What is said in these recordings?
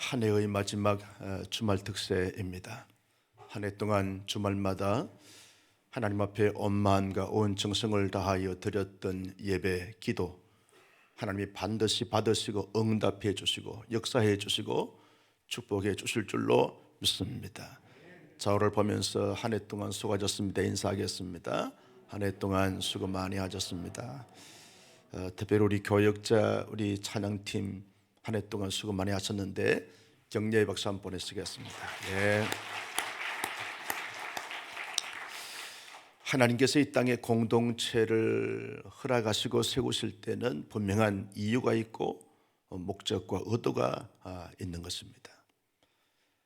한 해의 마지막 주말 특세입니다. 한 해 동안 주말마다 하나님 앞에 온 마음과 온 정성을 다하여 드렸던 예배, 기도, 하나님이 반드시 받으시고 응답해 주시고 역사해 주시고 축복해 주실 줄로 믿습니다. 저를 보면서 한 해 동안 수고하셨습니다 인사하겠습니다. 한 해 동안 수고 많이 하셨습니다. 특별히 우리 교역자, 우리 찬양팀 한 해 동안 수고 많이 하셨는데 격려의 박수 한번 보내시겠습니다. 예. 하나님께서 이 땅에 공동체를 허락하시고 세우실 때는 분명한 이유가 있고 목적과 의도가 있는 것입니다.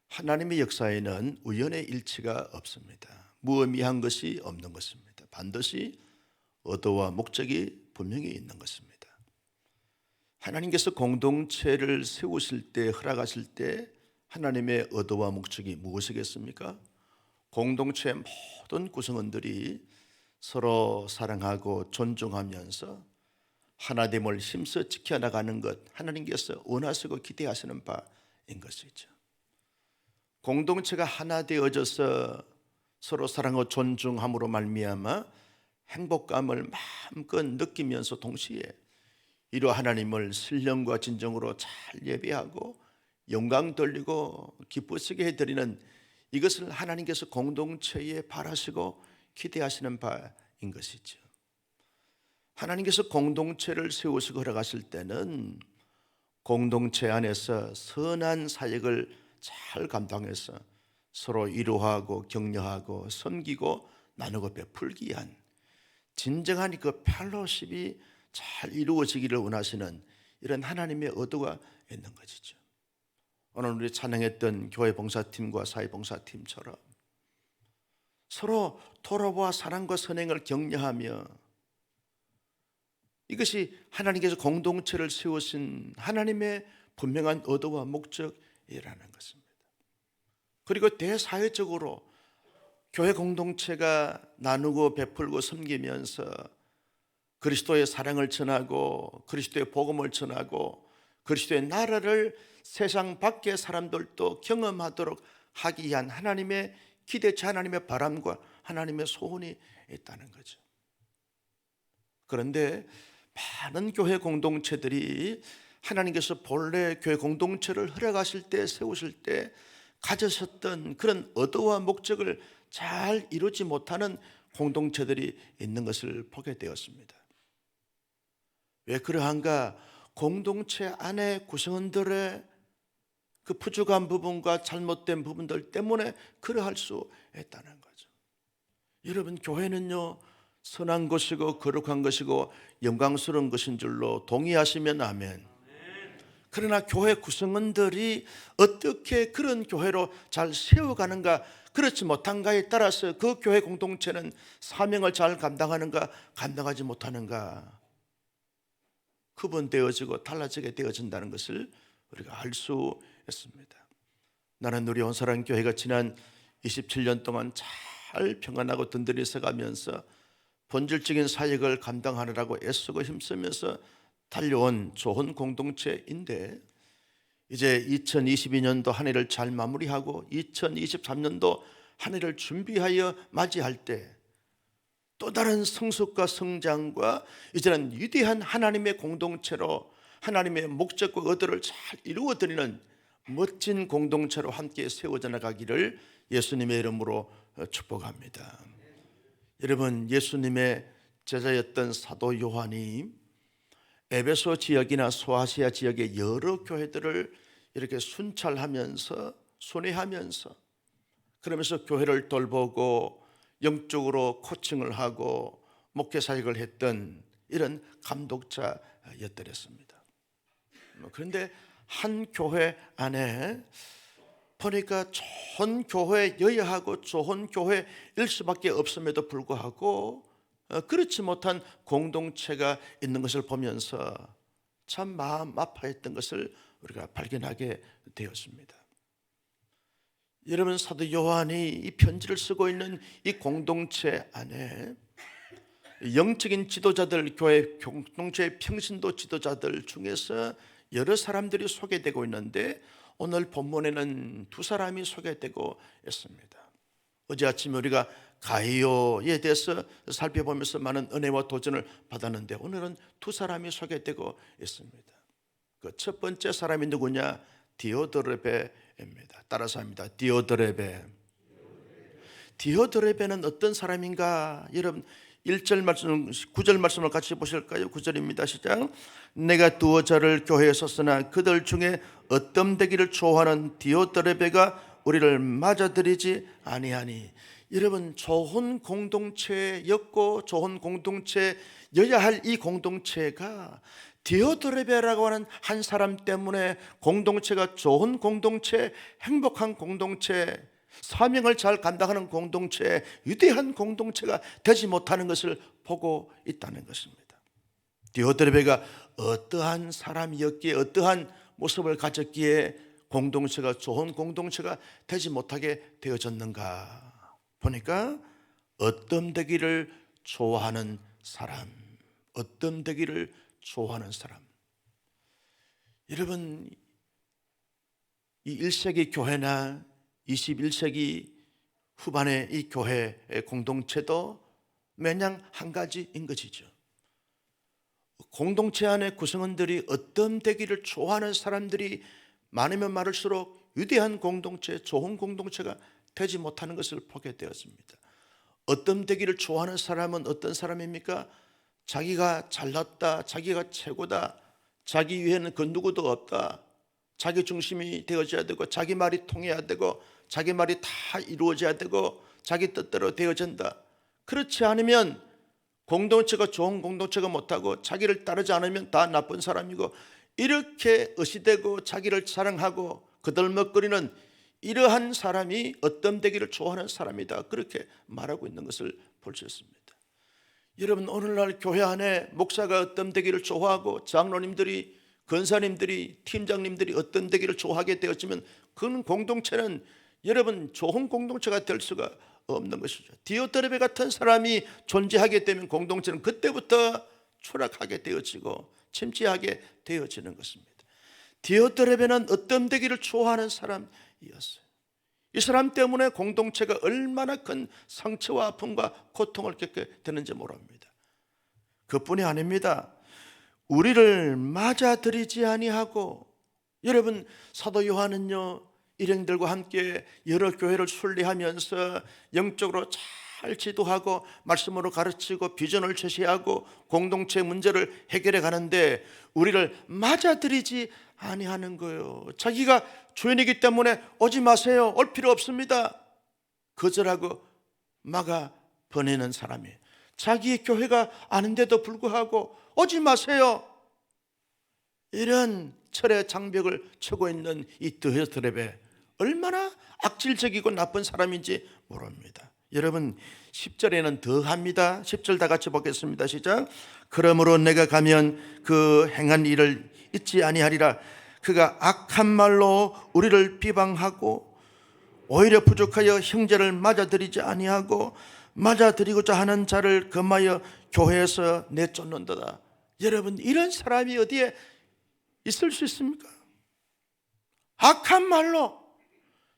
하나님의 역사에는 우연의 일치가 없습니다. 무의미한 것이 없는 것입니다. 반드시 의도와 목적이 분명히 있는 것입니다. 하나님께서 공동체를 세우실 때, 허락하실 때 하나님의 의도와 목적이 무엇이겠습니까? 공동체의 모든 구성원들이 서로 사랑하고 존중하면서 하나됨을 힘써 지켜나가는 것, 하나님께서 원하시고 기대하시는 바인 것이죠. 공동체가 하나 되어져서 서로 사랑하고 존중함으로 말미암아 행복감을 마음껏 느끼면서 동시에 이로 하나님을 신령과 진정으로 잘 예배하고 영광 돌리고 기쁘시게 해드리는 이것을 하나님께서 공동체에 바라시고 기대하시는 바인 것이죠. 하나님께서 공동체를 세우시고 허락하실 때는 공동체 안에서 선한 사역을 잘 감당해서 서로 위로하고 격려하고 섬기고 나누고 베풀기 위한 진정한 그 펠로십이 잘 이루어지기를 원하시는 이런 하나님의 의도가 있는 것이죠. 오늘 우리 찬양했던 교회 봉사팀과 사회 봉사팀처럼 서로 토로와 사랑과 선행을 격려하며 이것이 하나님께서 공동체를 세우신 하나님의 분명한 의도와 목적이라는 것입니다. 그리고 대사회적으로 교회 공동체가 나누고 베풀고 섬기면서 그리스도의 사랑을 전하고 그리스도의 복음을 전하고 그리스도의 나라를 세상 밖의 사람들도 경험하도록 하기 위한 하나님의 기대치, 하나님의 바람과 하나님의 소원이 있다는 거죠. 그런데 많은 교회 공동체들이 하나님께서 본래 교회 공동체를 허락하실 때, 세우실 때 가지셨던 그런 의도와 목적을 잘 이루지 못하는 공동체들이 있는 것을 보게 되었습니다. 왜 그러한가? 공동체 안에 구성원들의 그 부족한 부분과 잘못된 부분들 때문에 그러할 수 있다는 거죠. 여러분, 교회는요 선한 것이고 거룩한 것이고 영광스러운 것인 줄로 동의하시면 아멘. 그러나 교회 구성원들이 어떻게 그런 교회로 잘 세워가는가, 그렇지 못한가에 따라서 그 교회 공동체는 사명을 잘 감당하는가 감당하지 못하는가 구분되어지고 달라지게 되어진다는 것을 우리가 알 수 있습니다. 나는 우리 온사랑 교회가 지난 27년 동안 잘 평안하고 든든히 서가면서 본질적인 사역을 감당하느라고 애쓰고 힘쓰면서 달려온 좋은 공동체인데 이제 2022년도 한 해를 잘 마무리하고 2023년도 한 해를 준비하여 맞이할 때 또 다른 성숙과 성장과 이제는 위대한 하나님의 공동체로 하나님의 목적과 의도를 잘 이루어드리는 멋진 공동체로 함께 세워져 나가기를 예수님의 이름으로 축복합니다. 여러분, 예수님의 제자였던 사도 요한이 에베소 지역이나 소아시아 지역의 여러 교회들을 이렇게 순찰하면서 순회하면서 그러면서 교회를 돌보고 영적으로 코칭을 하고 목회 사역을 했던 이런 감독자였더랬습니다. 그런데 한 교회 안에 보니까 좋은 교회여야 하고 좋은 교회일 수밖에 없음에도 불구하고 그렇지 못한 공동체가 있는 것을 보면서 참 마음 아파했던 것을 우리가 발견하게 되었습니다. 여러분, 사도 요한이 이 편지를 쓰고 있는 이 공동체 안에 영적인 지도자들, 교회 공동체의 평신도 지도자들 중에서 여러 사람들이 소개되고 있는데 오늘 본문에는 두 사람이 소개되고 있습니다. 어제 아침에 우리가 가이오에 대해서 살펴보면서 많은 은혜와 도전을 받았는데 오늘은 두 사람이 소개되고 있습니다. 그 첫 번째 사람이 누구냐? 디오드레베입니다. 따라서 합니다. 디오드레베. 디오드레베는 어떤 사람인가? 여러분 1절 말씀, 9절 말씀을 같이 보실까요? 9절입니다. 시작. 내가 두어 자를 교회에 섰으나 그들 중에 어떤 되기를 좋아하는 디오드레베가 우리를 맞아들이지 아니하니. 여러분 좋은 공동체였고 좋은 공동체여야 할 이 공동체가 디오드레베라고 하는 한 사람 때문에 공동체가 좋은 공동체, 행복한 공동체, 사명을 잘 감당하는 공동체, 위대한 공동체가 되지 못하는 것을 보고 있다는 것입니다. 디오드레베가 어떠한 사람이었기에, 어떠한 모습을 가졌기에 공동체가 좋은 공동체가 되지 못하게 되어졌는가 보니까 어떤 되기를 좋아하는 사람, 어떤 되기를 좋아하는 사람. 여러분 이 1세기 교회나 21세기 후반의 이 교회의 공동체도 매냥 한 가지인 것이죠. 공동체 안에 구성원들이 어떤 되기를 좋아하는 사람들이 많으면 많을수록 위대한 공동체, 좋은 공동체가 되지 못하는 것을 보게 되었습니다. 어떤 되기를 좋아하는 사람은 어떤 사람입니까? 자기가 잘났다, 자기가 최고다, 자기 위에는 그 누구도 없다, 자기 중심이 되어져야 되고 자기 말이 통해야 되고 자기 말이 다 이루어져야 되고 자기 뜻대로 되어진다. 그렇지 않으면 공동체가 좋은 공동체가 못하고 자기를 따르지 않으면 다 나쁜 사람이고, 이렇게 의시되고 자기를 사랑하고 거들먹거리는 이러한 사람이 어떤 되기를 좋아하는 사람이다, 그렇게 말하고 있는 것을 볼 수 있습니다. 여러분 오늘날 교회 안에 목사가 어떤 되기를 좋아하고 장로님들이, 권사님들이, 팀장님들이 어떤 되기를 좋아하게 되었지만 그런 공동체는 여러분 좋은 공동체가 될 수가 없는 것이죠. 디오드레베 같은 사람이 존재하게 되면 공동체는 그때부터 추락하게 되어지고 침체하게 되어지는 것입니다. 디오드레베는 어떤 되기를 좋아하는 사람이었어요. 이 사람 때문에 공동체가 얼마나 큰 상처와 아픔과 고통을 겪게 되는지 모릅니다. 그뿐이 아닙니다. 우리를 맞아들이지 아니하고, 여러분 사도 요한은요 일행들과 함께 여러 교회를 순례하면서 영적으로 잘 지도하고 말씀으로 가르치고 비전을 제시하고 공동체 문제를 해결해 가는데 우리를 맞아들이지 아니하는 거예요. 자기가 주인이기 때문에 오지 마세요, 올 필요 없습니다, 거절하고 막아 보내는 사람이에요. 자기의 교회가 아닌데도 불구하고 오지 마세요, 이런 철의 장벽을 치고 있는 이 디오드레베, 얼마나 악질적이고 나쁜 사람인지 모릅니다. 여러분 10절에는 더 합니다. 10절 다 같이 보겠습니다. 시작. 그러므로 내가 가면 그 행한 일을 잊지 아니하리라. 그가 악한 말로 우리를 비방하고 오히려 부족하여 형제를 맞아들이지 아니하고 맞아들이고자 하는 자를 금하여 교회에서 내쫓는도다. 여러분 이런 사람이 어디에 있을 수 있습니까? 악한 말로,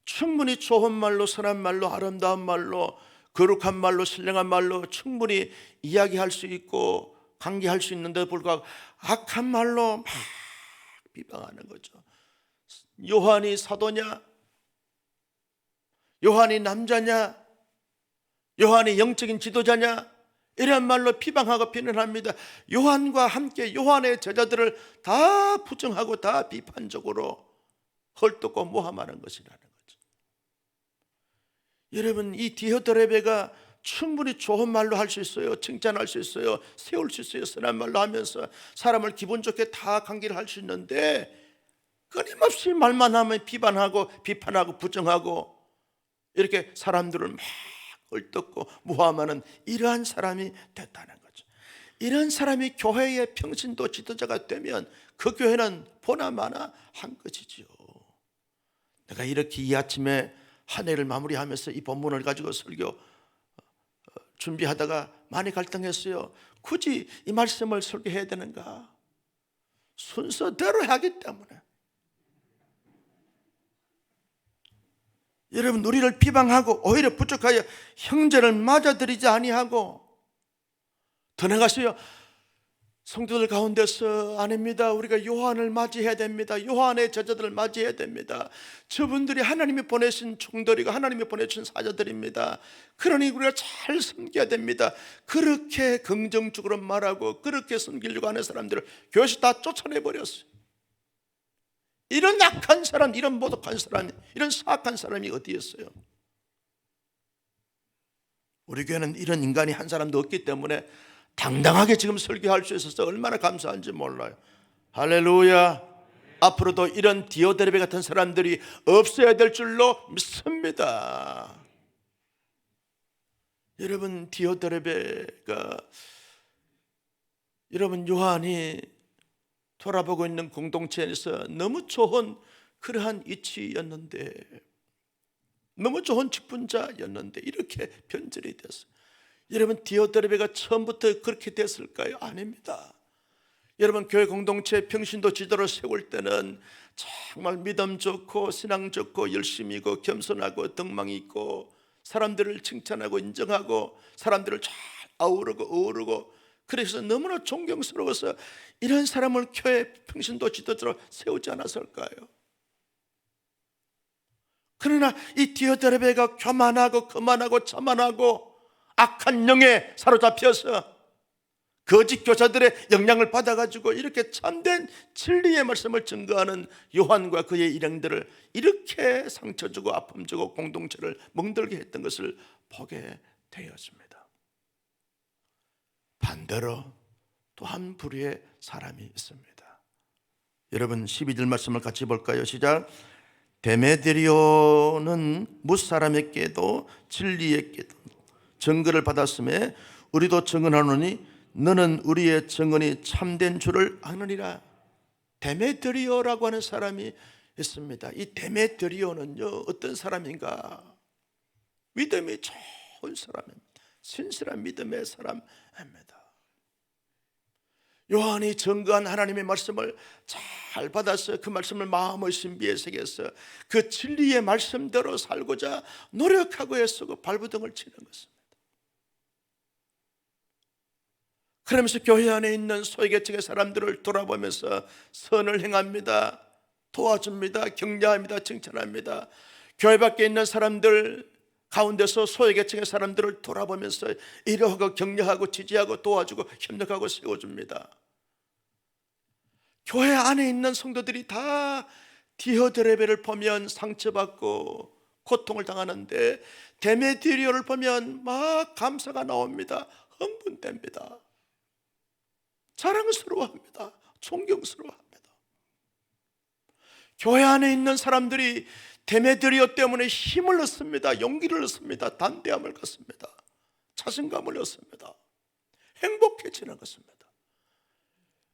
충분히 좋은 말로, 선한 말로, 아름다운 말로, 거룩한 말로, 신령한 말로 충분히 이야기할 수 있고 관계할 수 있는데도 불구하고 악한 말로 막 비방하는 거죠. 요한이 사도냐? 요한이 남자냐? 요한이 영적인 지도자냐? 이런 말로 비방하고 비난합니다. 요한과 함께 요한의 제자들을 다 부정하고 다 비판적으로 헐뜯고 모함하는 것이라는 거죠. 여러분 이 디오드레베가 충분히 좋은 말로 할 수 있어요. 칭찬할 수 있어요. 세울 수 있어요. 선한 말로 하면서 사람을 기분 좋게 다 관계를 할 수 있는데 끊임없이 말만 하면 비판하고 비판하고 부정하고 이렇게 사람들을 막 헐뜯고 모함하는 이러한 사람이 됐다는 거죠. 이런 사람이 교회의 평신도 지도자가 되면 그 교회는 보나마나 한 것이지요. 내가 이렇게 이 아침에 한 해를 마무리하면서 이 본문을 가지고 설교 준비하다가 많이 갈등했어요. 굳이 이 말씀을 설교해야 되는가? 순서대로 하기 때문에. 여러분, 우리를 비방하고 오히려 부족하여 형제를 맞아들이지 아니하고, 더 나아가서요, 성도들 가운데서 아닙니다, 우리가 요한을 맞이해야 됩니다. 요한의 제자들을 맞이해야 됩니다. 저분들이 하나님이 보내신 종들이고 하나님이 보내신 사자들입니다. 그러니 우리가 잘 섬겨야 됩니다. 그렇게 긍정적으로 말하고 그렇게 섬기려고 하는 사람들을 교회에서 다 쫓아내버렸어요. 이런 악한 사람, 이런 모독한 사람, 이런 사악한 사람이 어디 있어요? 우리 교회는 이런 인간이 한 사람도 없기 때문에 당당하게 지금 설교할 수 있어서 얼마나 감사한지 몰라요. 할렐루야. 앞으로도 이런 디오드레베 같은 사람들이 없어야 될 줄로 믿습니다. 여러분, 디오드레베가, 여러분, 요한이 돌아보고 있는 공동체에서 너무 좋은 그러한 이치였는데, 너무 좋은 직분자였는데 이렇게 변절이 됐어요. 여러분, 디오드레베가 처음부터 그렇게 됐을까요? 아닙니다. 여러분, 교회 공동체 평신도 지도를 세울 때는 정말 믿음 좋고 신앙 좋고 열심히고 겸손하고 덕망이 있고 사람들을 칭찬하고 인정하고 사람들을 잘 아우르고 어우르고, 그래서 너무나 존경스러워서 이런 사람을 교회 평신도 지도자로 세우지 않았을까요? 그러나 이 디오드레베가 교만하고 거만하고 자만하고 악한 영에 사로잡혀서 거짓 교사들의 영향을 받아가지고 이렇게 참된 진리의 말씀을 증거하는 요한과 그의 일행들을 이렇게 상처 주고 아픔 주고 공동체를 멍들게 했던 것을 보게 되었습니다. 반대로 또 한 부류의 사람이 있습니다. 여러분, 12절 말씀을 같이 볼까요? 시작. 데메드리오는 무사람에게도 진리에게도 증거를 받았음에 우리도 증언하노니 너는 우리의 증언이 참된 줄을 아느니라. 데메드리오라고 하는 사람이 있습니다. 이 데메드리오는요, 어떤 사람인가? 믿음이 좋은 사람입니다. 신실한 믿음의 사람입니다. 요한이 증거한 하나님의 말씀을 잘 받아서 그 말씀을 마음의 신비에 새겨서 그 진리의 말씀대로 살고자 노력하고 애쓰고 발부둥을 치는 것입니다. 그러면서 교회 안에 있는 소외계층의 사람들을 돌아보면서 선을 행합니다. 도와줍니다. 격려합니다. 칭찬합니다. 교회 밖에 있는 사람들 가운데서 소외계층의 사람들을 돌아보면서 위로하고 격려하고 지지하고 도와주고 협력하고 세워줍니다. 교회 안에 있는 성도들이 다 디오드레베를 보면 상처받고 고통을 당하는데 데메드리오를 보면 막 감사가 나옵니다. 흥분됩니다. 자랑스러워합니다. 존경스러워합니다. 교회 안에 있는 사람들이 데메드리오 때문에 힘을 얻습니다. 용기를 얻습니다. 담대함을 갖습니다. 자신감을 얻습니다. 행복해지는 것입니다.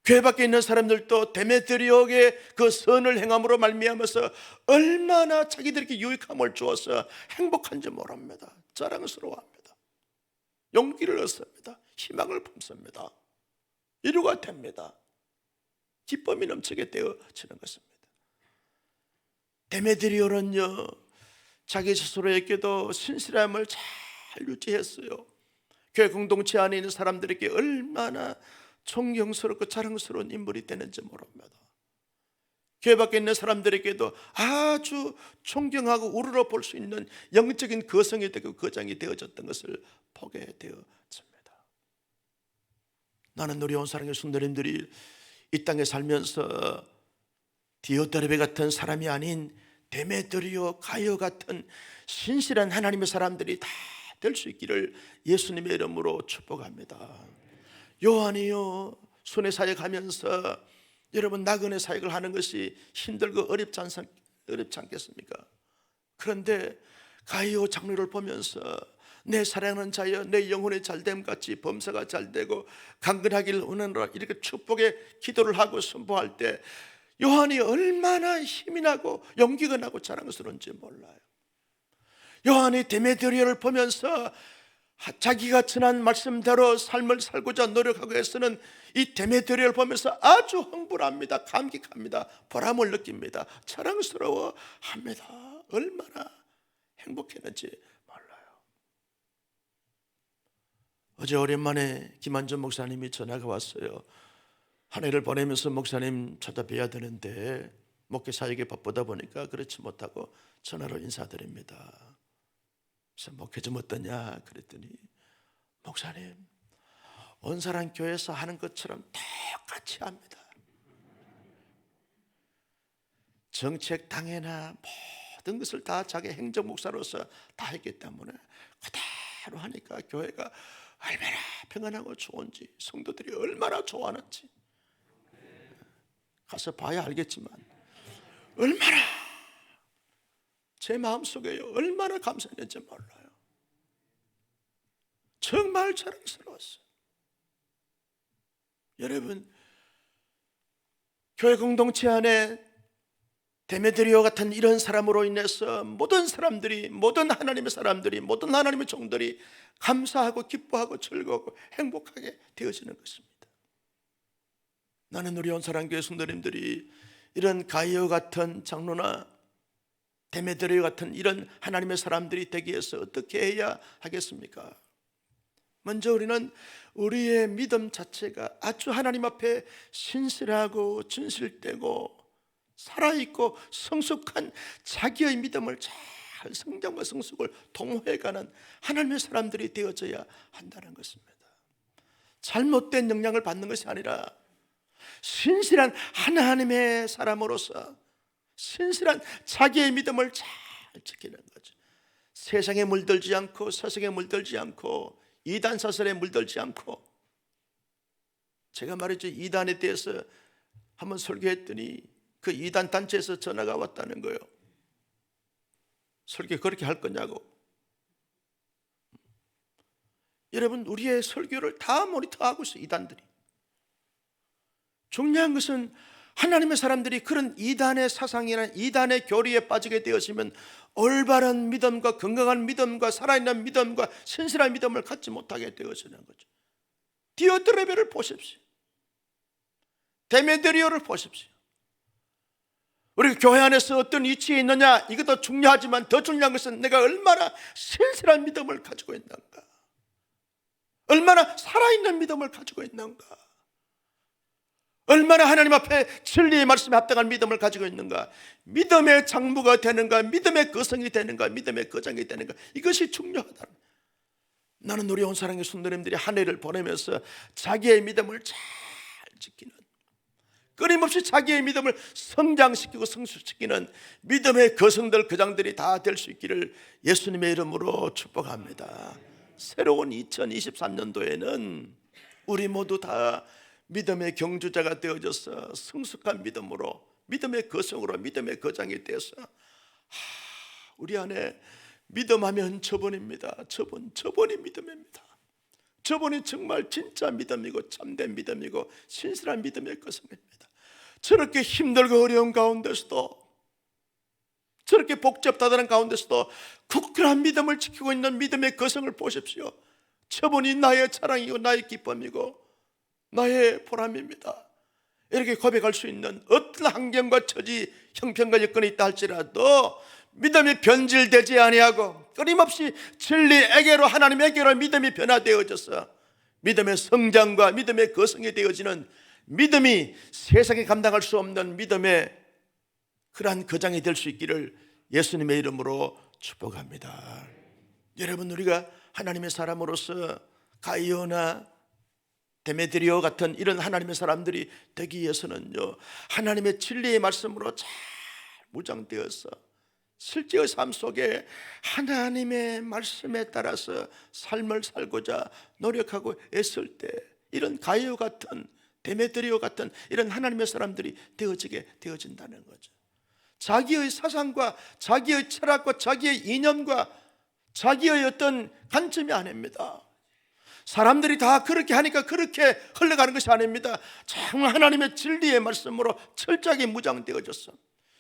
교회 밖에 있는 사람들도 데메드리오의 그 선을 행함으로 말미암아서 얼마나 자기들에게 유익함을 주어서 행복한지 모릅니다. 자랑스러워합니다. 용기를 얻습니다. 희망을 품습니다. 위로가 됩니다. 기쁨이 넘치게 되어지는 것입니다. 데메드리오는요, 자기 스스로에게도 신실함을 잘 유지했어요. 교회 공동체 안에 있는 사람들에게 얼마나 존경스럽고 자랑스러운 인물이 되는지 모릅니다. 교회 밖에 있는 사람들에게도 아주 존경하고 우러러 볼 수 있는 영적인 거성이 되고 거장이 되어졌던 것을 보게 되어집니다. 나는 우리 온 사랑의 성도님들이 이 땅에 살면서 디오드레베 같은 사람이 아닌 데메드리오, 가이오 같은 신실한 하나님의 사람들이 다 될 수 있기를 예수님의 이름으로 축복합니다. 요한이요, 순회 사역하면서 여러분 나그네 사역을 하는 것이 힘들고 어렵지 않겠습니까? 그런데 가이오 장로를 보면서 내 사랑하는 자여 내 영혼의 잘됨 같이 범사가 잘되고 강건하기를 원하노라 이렇게 축복의 기도를 하고 선포할 때 요한이 얼마나 힘이 나고 용기가 나고 자랑스러운지 몰라요. 요한이 데메드리오를 보면서 자기가 전한 말씀대로 삶을 살고자 노력하고 애쓰는 이 데메드리오를 보면서 아주 흥분합니다. 감격합니다. 보람을 느낍니다. 자랑스러워합니다. 얼마나 행복했는지 몰라요. 어제 오랜만에 김한전 목사님이 전화가 왔어요. 한 해를 보내면서 목사님 찾아뵈야 되는데 목회 사역에 바쁘다 보니까 그렇지 못하고 전화로 인사드립니다. 그래서 목회 좀 어떠냐 그랬더니 목사님 온사랑 교회에서 하는 것처럼 똑같이 합니다. 정책 당회나 모든 것을 다 자기 행정 목사로서 다 했기 때문에 그대로 하니까 교회가 얼마나 평안하고 좋은지, 성도들이 얼마나 좋아하는지 가서 봐야 알겠지만 얼마나 제 마음속에 얼마나 감사했는지 몰라요. 정말 자랑스러웠어요. 여러분, 교회 공동체 안에 데메드리오 같은 이런 사람으로 인해서 모든 사람들이, 모든 하나님의 사람들이, 모든 하나님의 종들이 감사하고 기뻐하고 즐거우고 행복하게 되어지는 것입니다. 나는 우리 온사랑교회 성도님들이 이런 가이오 같은 장로나 데메드리오 같은 이런 하나님의 사람들이 되기 위해서 어떻게 해야 하겠습니까? 먼저 우리는 우리의 믿음 자체가 아주 하나님 앞에 신실하고 진실되고 살아있고 성숙한 자기의 믿음을 잘 성장과 성숙을 동호해가는 하나님의 사람들이 되어져야 한다는 것입니다. 잘못된 영향을 받는 것이 아니라 신실한 하나님의 사람으로서 신실한 자기의 믿음을 잘 지키는 거죠. 세상에 물들지 않고 세상에 물들지 않고 이단 사설에 물들지 않고. 제가 말했죠, 이단에 대해서 한번 설교했더니 그 이단 단체에서 전화가 왔다는 거예요. 설교 그렇게 할 거냐고. 여러분, 우리의 설교를 다 모니터하고 있어요, 이단들이. 중요한 것은 하나님의 사람들이 그런 이단의 사상이나 이단의 교리에 빠지게 되었으면 올바른 믿음과 건강한 믿음과 살아있는 믿음과 신실한 믿음을 갖지 못하게 되어지는 거죠. 디오트레베를 보십시오. 데메드리오를 보십시오. 우리 교회 안에서 어떤 위치에 있느냐, 이것도 중요하지만 더 중요한 것은 내가 얼마나 신실한 믿음을 가지고 있는가, 얼마나 살아있는 믿음을 가지고 있는가, 얼마나 하나님 앞에 진리의 말씀에 합당한 믿음을 가지고 있는가, 믿음의 장부가 되는가, 믿음의 거성이 되는가, 믿음의 거장이 되는가, 이것이 중요하다. 나는 우리 온사랑의 성도님들이 한 해를 보내면서 자기의 믿음을 잘 지키는, 끊임없이 자기의 믿음을 성장시키고 성숙시키는 믿음의 거성들, 거장들이 다 될 수 있기를 예수님의 이름으로 축복합니다. 새로운 2023년도에는 우리 모두 다 믿음의 경주자가 되어져서 성숙한 믿음으로, 믿음의 거성으로, 믿음의 거장이 되어서 우리 안에 믿음하면 저번입니다. 저번이 믿음입니다. 저번이 정말 진짜 믿음이고 참된 믿음이고 신실한 믿음의 거성입니다. 저렇게 힘들고 어려운 가운데서도, 저렇게 복잡하다는 가운데서도 굳건한 믿음을 지키고 있는 믿음의 거성을 보십시오. 저번이 나의 자랑이고 나의 기쁨이고 나의 보람입니다. 이렇게 고백할 수 있는 어떤 환경과 처지, 형편과 여건이 있다 할지라도 믿음이 변질되지 아니하고 끊임없이 진리에게로, 하나님에게로 믿음이 변화되어져서 믿음의 성장과 믿음의 거성이 되어지는 믿음이 세상에 감당할 수 없는 믿음의 그러한 거장이 될 수 있기를 예수님의 이름으로 축복합니다. 여러분, 우리가 하나님의 사람으로서 가이오나 데메드리오 같은 이런 하나님의 사람들이 되기 위해서는요, 하나님의 진리의 말씀으로 잘 무장되어서 실제의 삶 속에 하나님의 말씀에 따라서 삶을 살고자 노력하고 애쓸 때 이런 가이오 같은, 데메드리오 같은 이런 하나님의 사람들이 되어진다는 거죠. 자기의 사상과 자기의 철학과 자기의 이념과 자기의 어떤 관점이 아닙니다. 사람들이 다 그렇게 하니까 그렇게 흘러가는 것이 아닙니다. 정말 하나님의 진리의 말씀으로 철저하게 무장되어졌어.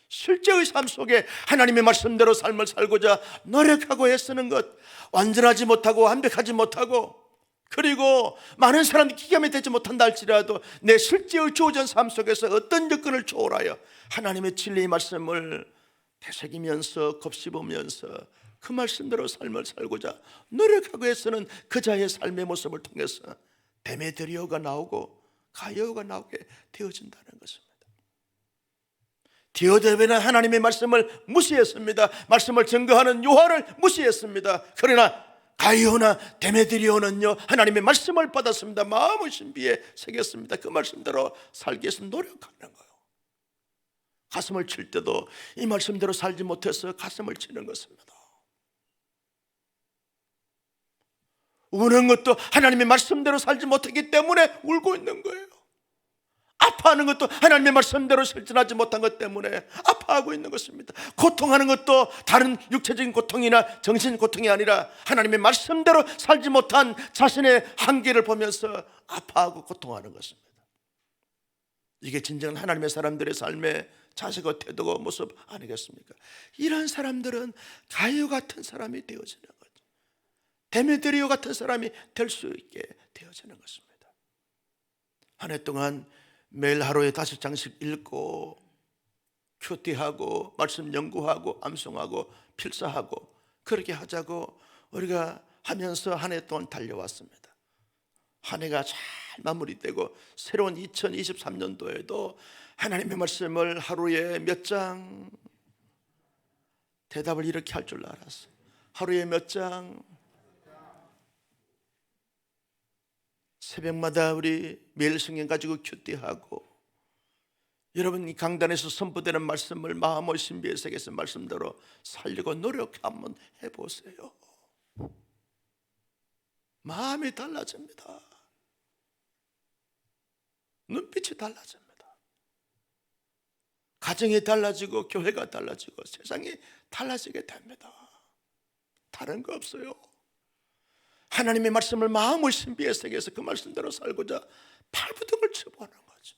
실제의 삶 속에 하나님의 말씀대로 삶을 살고자 노력하고 애쓰는 것, 완전하지 못하고 완벽하지 못하고, 그리고 많은 사람들이 기감이 되지 못한다 할지라도 내 실제의 주어진 삶 속에서 어떤 여건을 초월하여 하나님의 진리의 말씀을 되새기면서 곱씹으면서 그 말씀대로 삶을 살고자 노력하고 애쓰는 그 자의 삶의 모습을 통해서 데메드리오가 나오고 가이오가 나오게 되어진다는 것입니다. 디오드레베는 하나님의 말씀을 무시했습니다. 말씀을 증거하는 요한을 무시했습니다. 그러나 가이오나 데메드리오는요, 하나님의 말씀을 받았습니다. 마음의 신비에 새겼습니다. 그 말씀대로 살기 위해서 노력하는 거예요. 가슴을 칠 때도 이 말씀대로 살지 못해서 가슴을 치는 것입니다. 우는 것도 하나님의 말씀대로 살지 못했기 때문에 울고 있는 거예요. 아파하는 것도 하나님의 말씀대로 실천하지 못한 것 때문에 아파하고 있는 것입니다. 고통하는 것도 다른 육체적인 고통이나 정신 고통이 아니라 하나님의 말씀대로 살지 못한 자신의 한계를 보면서 아파하고 고통하는 것입니다. 이게 진정한 하나님의 사람들의 삶의 자세고 태도고 모습 아니겠습니까? 이런 사람들은 가이오 같은 사람이 되어지는 거죠. 데메드리오 같은 사람이 될 수 있게 되어지는 것입니다. 한 해 동안 매일 하루에 5장씩 읽고 큐티하고 말씀 연구하고 암송하고 필사하고 그렇게 하자고 우리가 하면서 한 해 동안 달려왔습니다. 한 해가 잘 마무리되고 새로운 2023년도에도 하나님의 말씀을 하루에 몇 장, 대답을 이렇게 할 줄 알았어요. 하루에 몇 장, 새벽마다 우리 매일 성경 가지고 큐티하고, 여러분 이 강단에서 선포되는 말씀을 마음의 신비의 세계에서 말씀대로 살리고 노력 한번 해보세요. 마음이 달라집니다. 눈빛이 달라집니다. 가정이 달라지고 교회가 달라지고 세상이 달라지게 됩니다. 다른 거 없어요. 하나님의 말씀을 마음의 신비의 세계에서 그 말씀대로 살고자 발부둥을 쳐보는 거죠.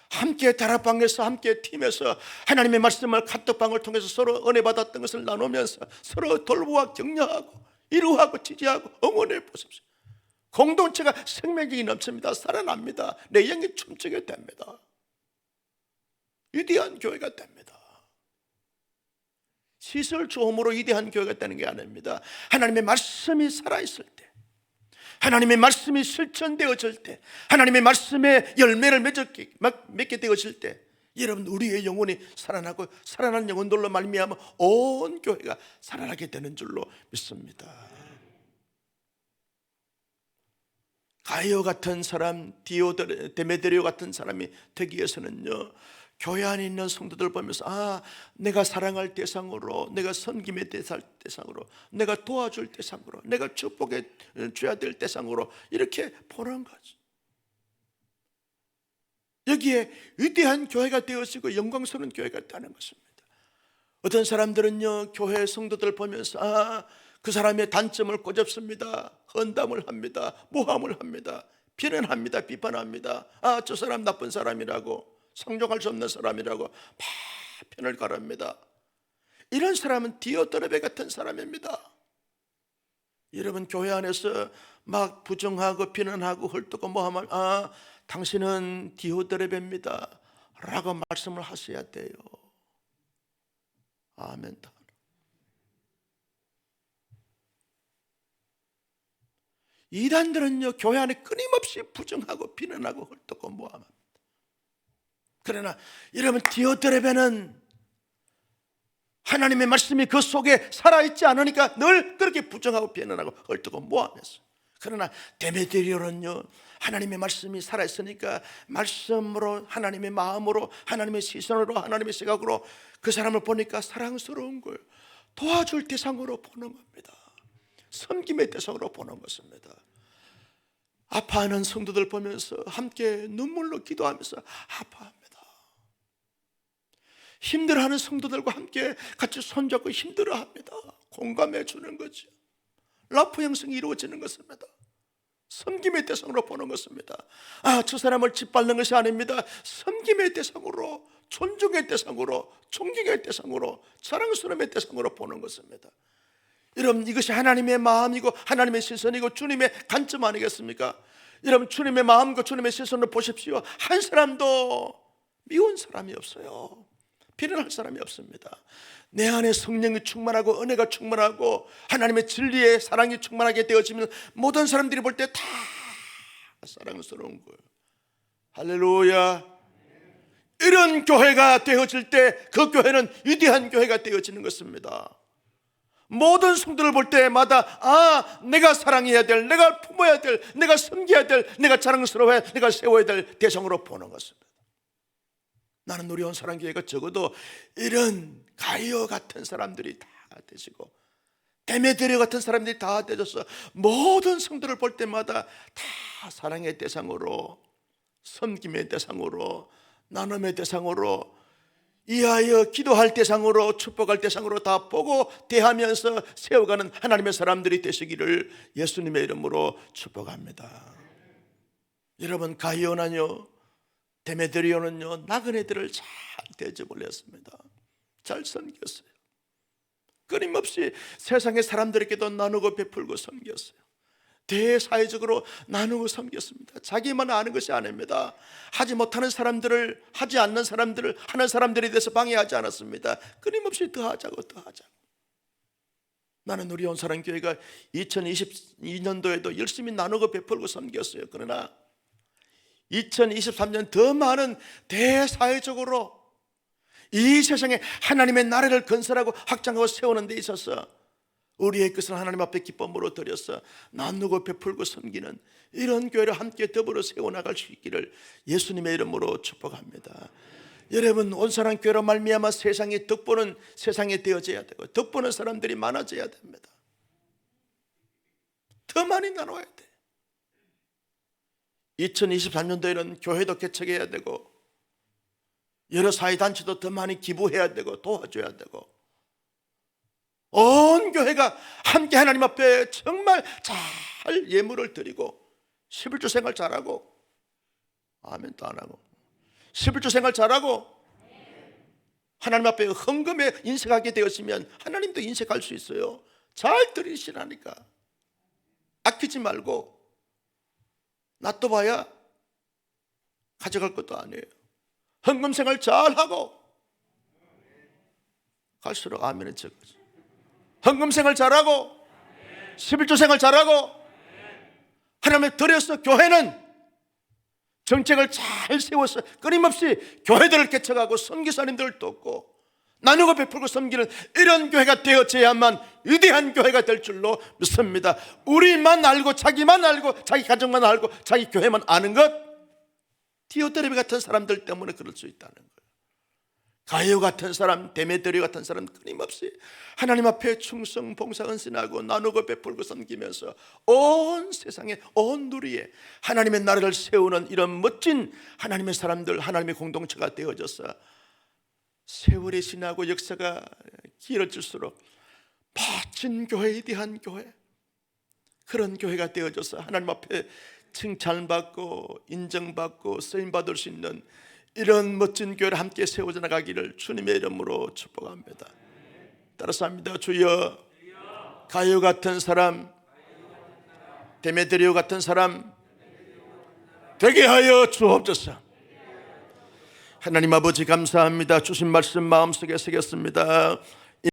함께 다락방에서 함께 팀에서 하나님의 말씀을 카톡방을 통해서 서로 은혜 받았던 것을 나누면서 서로 돌보아 격려하고 위로하고 지지하고 응원해 보십시오. 공동체가 생명력이 넘칩니다. 살아납니다. 내 영이 춤추게 됩니다. 위대한 교회가 됩니다. 시설 조음으로 위대한 교회가 되는 게 아닙니다. 하나님의 말씀이 살아있을 때, 하나님의 말씀이 실천되어질 때, 하나님의 말씀의 열매를 맺게 되어질 때, 여러분 우리의 영혼이 살아나고 살아난 영혼들로 말미암아 온 교회가 살아나게 되는 줄로 믿습니다. 가이오 같은 사람, 데메드리오 같은 사람이 되기 위해서는요, 교회 안에 있는 성도들 보면서 내가 사랑할 대상으로, 내가 섬김의 대상으로, 내가 도와줄 대상으로, 내가 축복해 줘야 될 대상으로 이렇게 보는 거죠. 여기에 위대한 교회가 되어지고 영광스러운 교회가 되는 것입니다. 어떤 사람들은요, 교회 성도들 보면서 그 사람의 단점을 꼬집습니다. 헌담을 합니다. 모함을 합니다. 비난합니다. 비판합니다. 저 사람 나쁜 사람이라고, 상종할 수 없는 사람이라고 막 편을 가릅니다. 이런 사람은 디오드레베 같은 사람입니다. 여러분 교회 안에서 막 부정하고 비난하고 헐뜯고 모함하면 당신은 디오드레베입니다 라고 말씀을 하셔야 돼요. 아멘. 이단들은요, 교회 안에 끊임없이 부정하고 비난하고 헐뜯고 모함합니다. 그러나 여러분 디오드레베는 하나님의 말씀이 그 속에 살아있지 않으니까 늘 그렇게 부정하고 비난하고 헐뜯고 모함했어요. 그러나 데메드리오는요, 하나님의 말씀이 살아있으니까 말씀으로, 하나님의 마음으로, 하나님의 시선으로, 하나님의 시각으로 그 사람을 보니까 사랑스러운 거예요. 도와줄 대상으로 보는 겁니다. 섬김의 대상으로 보는 것입니다. 아파하는 성도들 보면서 함께 눈물로 기도하면서 아파합니다. 힘들어하는 성도들과 함께 같이 손잡고 힘들어합니다. 공감해 주는 거죠. 라프 형성이 이루어지는 것입니다. 섬김의 대상으로 보는 것입니다. 저 사람을 짓밟는 것이 아닙니다. 섬김의 대상으로, 존중의 대상으로, 존경의 대상으로, 사랑스러움의 대상으로 보는 것입니다. 여러분 이것이 하나님의 마음이고 하나님의 시선이고 주님의 관점 아니겠습니까? 여러분 주님의 마음과 주님의 시선을 보십시오. 한 사람도 미운 사람이 없어요. 필요할 사람이 없습니다. 내 안에 성령이 충만하고 은혜가 충만하고 하나님의 진리의 사랑이 충만하게 되어지면 모든 사람들이 볼 때 다 사랑스러운 거예요. 할렐루야. 이런 교회가 되어질 때 그 교회는 위대한 교회가 되어지는 것입니다. 모든 성도를 볼 때마다 내가 사랑해야 될, 내가 품어야 될, 내가 섬겨야 될, 내가 자랑스러워야, 내가 세워야 될 대상으로 보는 것입니다. 나는 우리 온사랑교회가 적어도 이런 가이어 같은 사람들이 다 되시고 데메드리오 같은 사람들이 다 되셔서 모든 성도를 볼 때마다 다 사랑의 대상으로, 섬김의 대상으로, 나눔의 대상으로, 이하여 기도할 대상으로, 축복할 대상으로 다 보고 대하면서 세워가는 하나님의 사람들이 되시기를 예수님의 이름으로 축복합니다. 여러분, 가이오는요, 데메드리오는요, 나그네들을 잘 대접을 했습니다. 잘 섬겼어요. 끊임없이 세상의 사람들에게도 나누고 베풀고 섬겼어요. 대사회적으로 나누고 섬겼습니다. 자기만 아는 것이 아닙니다. 하지 못하는 사람들을, 하지 않는 사람들을 하는 사람들에 대해서 방해하지 않았습니다. 끊임없이 더 하자고 더 하자고. 나는 우리 온사랑교회가 2022년도에도 열심히 나누고 베풀고 섬겼어요. 그러나 2023년 더 많은 대사회적으로 이 세상에 하나님의 나라를 건설하고 확장하고 세우는 데 있어서 우리의 것을 하나님 앞에 기쁨으로 드려서 나누고 베풀고 섬기는 이런 교회를 함께 더불어 세워나갈 수 있기를 예수님의 이름으로 축복합니다. 여러분, 온사랑교회로 말미암아 세상이 덕보는 세상에 되어져야 되고 덕보는 사람들이 많아져야 됩니다. 더 많이 나눠야 돼. 2023년도에는 교회도 개척해야 되고 여러 사회단체도 더 많이 기부해야 되고 도와줘야 되고 온 교회가 함께 하나님 앞에 정말 잘 예물을 드리고 11조 생활 잘하고, 아멘도 안 하고 11조 생활 잘하고 하나님 앞에 헌금에 인색하게 되었으면 하나님도 인색할 수 있어요. 잘 드리시라니까. 아끼지 말고 놔둬봐야 가져갈 것도 아니에요. 헌금 생활 잘하고 갈수록 아멘은 적어져. 헌금 생활 잘하고 11조 생활 잘하고 하나님의 들여서 교회는 정책을 잘 세워서 끊임없이 교회들을 개척하고 선교사님들을 돕고 나누고 베풀고 섬기는 이런 교회가 되어져야만 위대한 교회가 될 줄로 믿습니다. 우리만 알고 자기만 알고 자기 가정만 알고 자기 교회만 아는 것, 디오드레베 같은 사람들 때문에 그럴 수 있다는 거예요. 가이오 같은 사람, 데메드리오 같은 사람 끊임없이 하나님 앞에 충성 봉사 헌신하고 나누고 베풀고 섬기면서 온 세상에 온 누리에 하나님의 나라를 세우는 이런 멋진 하나님의 사람들, 하나님의 공동체가 되어져서 세월이 지나고 역사가 길어질수록 멋진 교회에 대한 교회, 그런 교회가 되어져서 하나님 앞에 칭찬받고 인정받고 쓰임받을 수 있는 이런 멋진 교회를 함께 세워져 나가기를 주님의 이름으로 축복합니다. 따라서 합니다. 주여, 가이오 같은 사람, 데메드리오 같은 사람 되게 하여 주옵소서. 하나님 아버지 감사합니다. 주신 말씀 마음속에 새겼습니다.